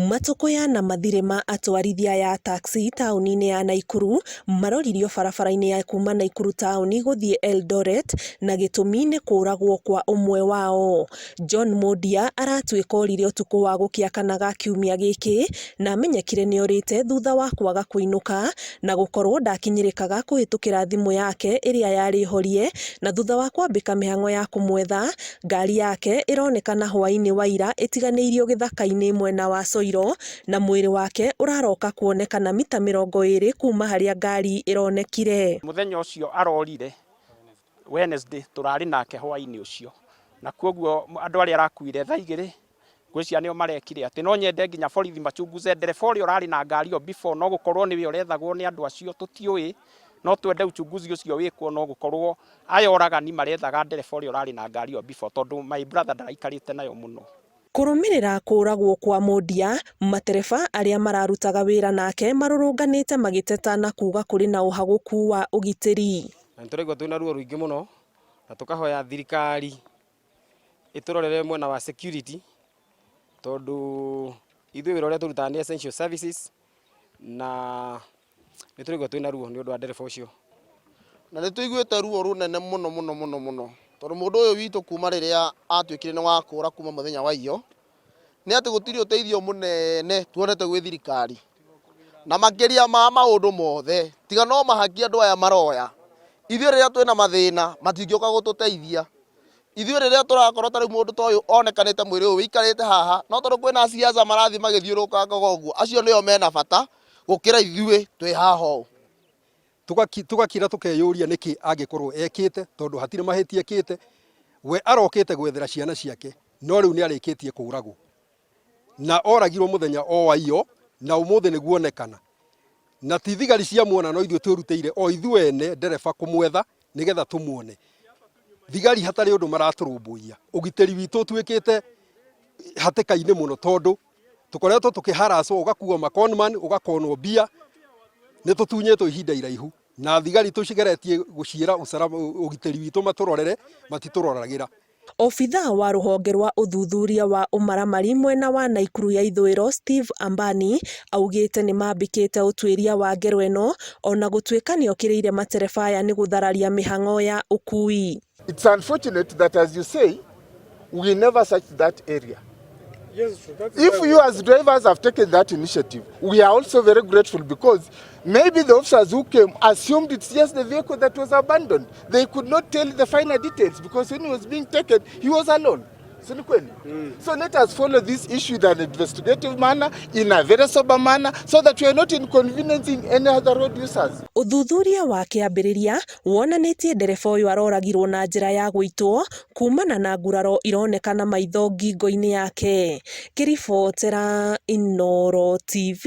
Matukuya na mathirĩ ma atwarithia ya taxi taũni-inĩ ya Nakuru maroririo barabara-inĩ ya kuma Nakuru taũni gũthiĩ Eldoret na gĩtũmi nĩ kũũragwo kwa ũmwe wao. John Mũndia aratuĩka orire ũtukũ wa gũkĩakanaga kiumia gĩkĩ na amenyekire nĩ orĩte thutha wa kwaga kũinũka na gũkorwo ndakinyĩrĩkaga kũhĩtũkĩra thimũ yake ĩrĩa yarĩ horie, na thutha wa kwambĩka mĩhang'o ya kũmwetha, ngari yake ĩronekana hwaĩ-inĩ wa ira ĩtiganĩirio gĩthaka-inĩ mwena wa Soiro, na mwĩrĩ wake ũraroka kuonekana mita 20 kuma harĩa ngari ĩronekire. Muthenya ũcio arorire Wednesday turarĩ nake hwaĩ-inĩ ũcio, na koguo andũ arĩa arakuire thaa 2 ngwĩciria nĩo marekire atĩ no nyende nginya borithi machunguze ndereba ũrĩa ũrarĩ na ngari ĩyo before, no gũkorwo nĩwe ũrethagwo nĩ andũ acio tũtiũĩ, no twende uchunguzi ũcio wĩkwo, no gũkorwo aya oragani marethaga ndereba ũrĩa ũrarĩ na ngari ĩyo before, tondũ my brother ndaraikarĩte nayo mũno. Kũrũmĩrĩra kũũragwo kwa Mũndia, matereba arĩa mararutaga wĩra nake marũrũnganĩte magĩteta na kuga kũrĩ na ũhagũku wa ũgitĩri. Tũraigua twĩna ruo rũingĩ mũno na tũkahoya thirikari ĩtũrorere mwena wa security, tondũ ithuĩ wĩra ũrĩa tũrutaga nĩ essential services na nĩ tũraigua twĩna ruo nĩ ũndũ wa ndereba ũcio. Na nĩ tũiguĩte ruo rũnene mũno tondũ mũndũ ũyũ witũ kuma rĩrĩa atuĩkire nĩ wa kũũra kuma mũthenya wa iyo, nĩ atĩ gũtirĩ ũteithio mũnene tuonete gwĩ thirikari, na makĩria ma maũndũ mothe tiga no mahaki andũ aya maroya. Ithuĩ rĩrĩa twĩna mathĩna matingĩũka gũtũteithia. Ithuĩ rĩrĩa tũrakorwo tarĩ mũndũ ta ũyũ onekanĩte mwĩrĩ ũyũ wĩikarĩte haha, no tondũ kwĩna ciaca marathiĩ magĩthiũrũrũkangaga ũguo, acio nĩo mena bata gũkĩra ithuĩ twĩ haha ũũ. Tugakira tukeyũria nĩkĩ angĩkorwo ekĩte, tondũ hatirĩ mahĩtia ekĩte. We arokĩte gwethera ciana ciake, no rĩu nĩ arĩkĩtie kũũragwo na oragirwo mũthenya o wa iyo, na ũmũthĩ nĩguo onekana. Na ti thigari cia muona, no ithuĩ twĩrutĩire o ithuĩ ene ndereba kũmwetha nĩgetha tũmuone. Thigari hatarĩ ũndũ maratũrũmbũiya. Ũgitĩri witũ tuĩkĩte hatĩka-inĩ mũno, tondũ tũkoretwo tũkĩharacwo, ũgakuo maconman, ũgakonwo mbia, nĩ tũtunyĩtwo ihinda iraihu, na thigari tũcigeretie gũciĩra ũgitĩri witũ matũrorere, matitũroragĩra. Obithaa wa rũhonge rwa ũthuthuria wa ũmaramari mwena wa Nakuru ya ithũĩro Steve Ambani augĩte nĩ mambĩkĩte ũtuĩria wa ngero ĩno, ona gũtuĩka nĩ okĩrĩire matereba aya nĩ gũthararia mĩhang'o ya ũkui. It's unfortunate that, as you say, we never searched that area. Yes, if you as drivers have taken that initiative, we are also very grateful, because maybe the officers who came assumed it's just the vehicle that was abandoned. They could not tell the finer details, because when he was being taken, he was alone. So let us follow this issue in an investigative manner, in a very sober manner, so that we are not inconveniencing any other road users. Ũthuthuria wa kĩambĩrĩria wonanĩtie ndereba ũyũ aroragirwo na njĩra ya gũitwo kumana na nguraro ironekana maitho ngingo-inĩ yake. Kĩribotera Inooro TV,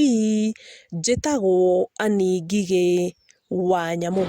njĩtagwo Ani Ngigĩ wa Nyamũ.